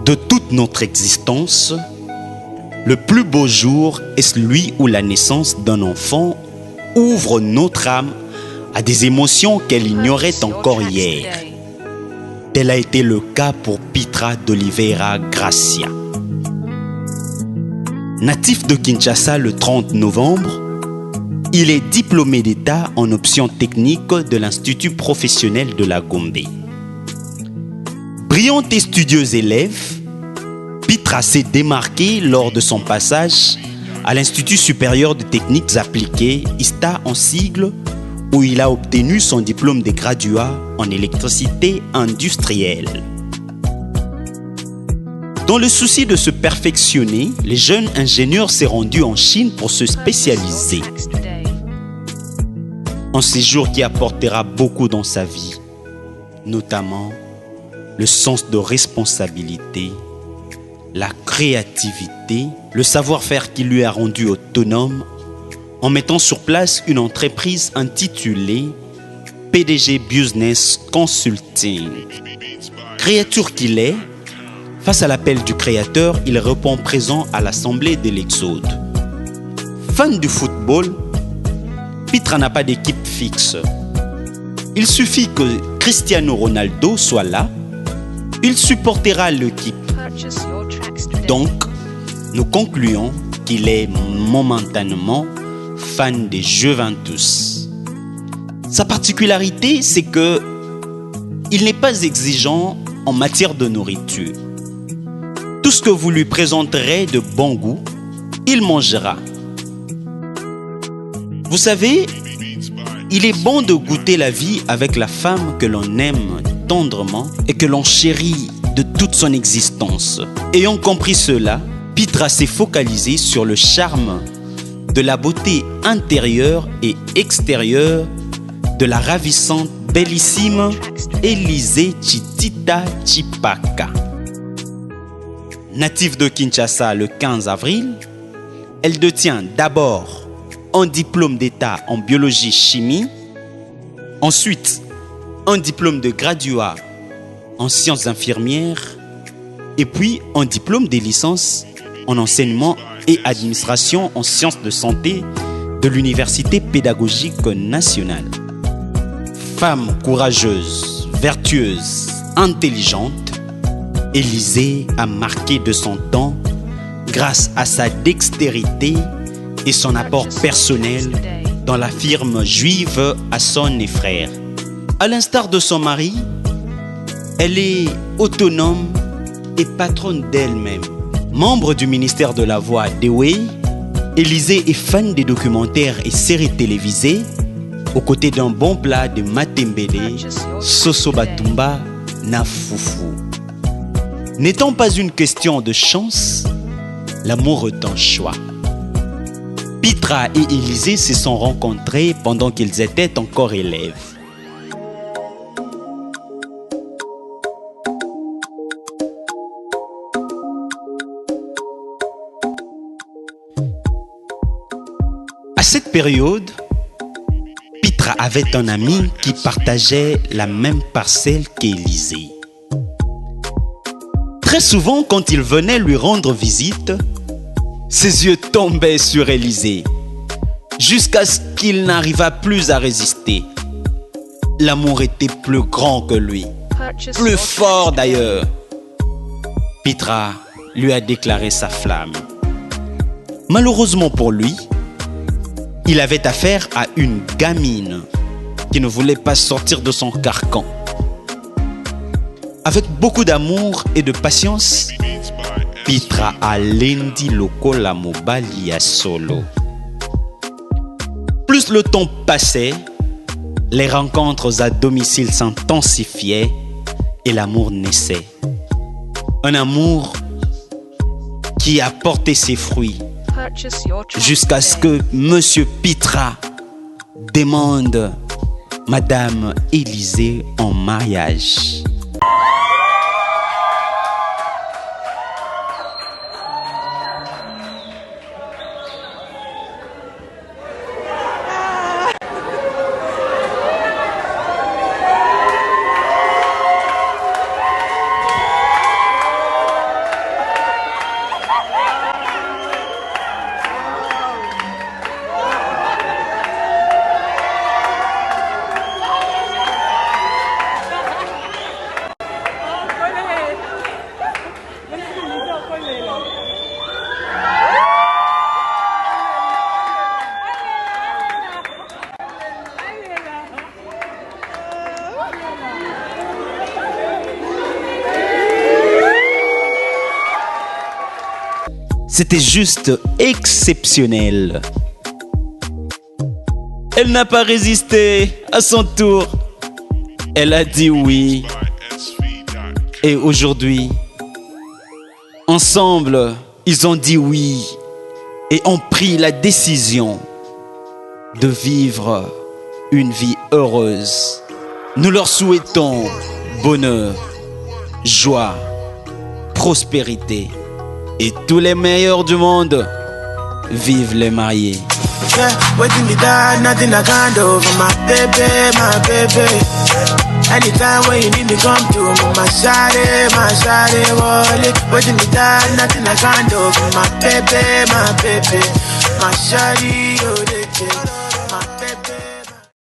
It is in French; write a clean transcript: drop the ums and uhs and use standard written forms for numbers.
De toute notre existence, le plus beau jour est celui où la naissance d'un enfant ouvre notre âme à des émotions qu'elle ignorait encore hier. Tel a été le cas pour Pitra d'Oliveira Gracia. Natif de Kinshasa le 30 novembre, il est diplômé d'État en options techniques de l'Institut professionnel de la Gombe. Brillant et studieux élève, Pitra s'est démarqué lors de son passage à l'Institut supérieur de techniques appliquées, ISTA en sigle, où il a obtenu son diplôme de graduat en électricité industrielle. Dans le souci de se perfectionner, le jeune ingénieur s'est rendu en Chine pour se spécialiser. Un séjour qui apportera beaucoup dans sa vie, notamment le sens de responsabilité, la créativité, le savoir-faire qui lui a rendu autonome en mettant sur place une entreprise intitulée PDG Business Consulting. Créature qu'il est, face à l'appel du créateur, il répond présent à l'Assemblée de l'Exode. Fan du football, Pitra n'a pas d'équipe fixe. Il suffit que Cristiano Ronaldo soit là, il supportera l'équipe. Donc, nous concluons qu'il est momentanément fan des Juventus. Sa particularité, c'est que il n'est pas exigeant en matière de nourriture. Tout ce que vous lui présenterez de bon goût, il mangera. Vous savez, il est bon de goûter la vie avec la femme que l'on aime tendrement et que l'on chérit de toute son existence. Ayant compris cela, Pitra s'est focalisé sur le charme de la beauté intérieure et extérieure de la ravissante, bellissime Élysée Chitita Chipaka. Native de Kinshasa le 15 avril, elle détient d'abord un diplôme d'État en biologie-chimie, ensuite un diplôme de graduat en sciences infirmières et puis un diplôme de licence en enseignement et administration en sciences de santé de l'Université pédagogique nationale. Femme courageuse, vertueuse, intelligente, Élysée a marqué de son temps grâce à sa dextérité et son apport personnel dans la firme juive Hasson et Frères. À l'instar de son mari, elle est autonome et patronne d'elle-même. Membre du ministère de la Voix d'Ewe, Élysée est fan des documentaires et séries télévisées aux côtés d'un bon plat de matembele, soso batumba, na foufou. N'étant pas une question de chance, l'amour est un choix. Pitra et Élysée se sont rencontrés pendant qu'ils étaient encore élèves. À cette période, Pitra avait un ami qui partageait la même parcelle qu'Élysée. Très souvent, quand il venait lui rendre visite, ses yeux tombaient sur Élysée, jusqu'à ce qu'il n'arrivât plus à résister. L'amour était plus grand que lui, plus fort d'ailleurs. Pitra lui a déclaré sa flamme. Malheureusement pour lui, il avait affaire à une gamine qui ne voulait pas sortir de son carcan. Avec beaucoup d'amour et de patience, Pitra a lendi lokola mobali ya solo. Plus le temps passait, les rencontres à domicile s'intensifiaient et l'amour naissait. Un amour qui a porté ses fruits jusqu'à ce que Monsieur Pitra demande Madame Élysée en mariage. C'était juste exceptionnel. Elle n'a pas résisté à son tour. Elle a dit oui. Et aujourd'hui, ensemble, ils ont dit oui et ont pris la décision de vivre une vie heureuse. Nous leur souhaitons bonheur, joie, prospérité et tous les meilleurs du monde. Vive les mariés. Yeah, waiting me down, nothing I can't do for my baby, my baby. Anytime when you need me, come to my shawty, wallet. Waiting me down, nothing I can't do for my baby, my shawty, oh,